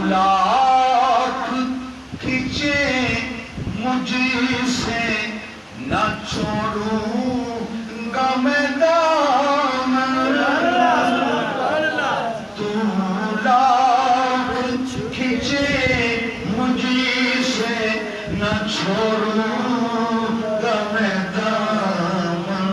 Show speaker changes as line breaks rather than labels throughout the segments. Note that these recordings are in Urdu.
لاکھ کھینچے مجھ سے نہ چھوڑوں گا میں دامن تو لاکھ کھینچے مجھ سے نہ چھوڑوں گا میں دامن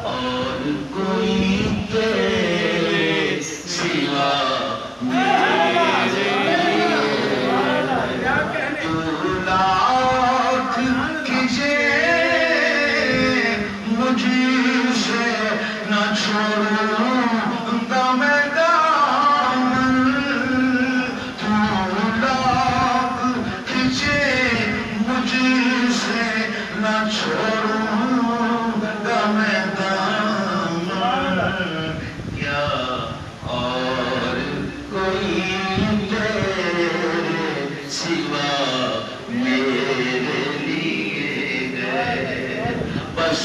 اور کوئی تیرے سوا تو لاکھ کھینچے مجھ سے نہ چھوڑوں گا میں دامن تو لاکھ کھینچے مجھ سے نہ چھوڑوں گا میں دامن کیا اور کوئی تیرے سوا میرے لیے ہے بس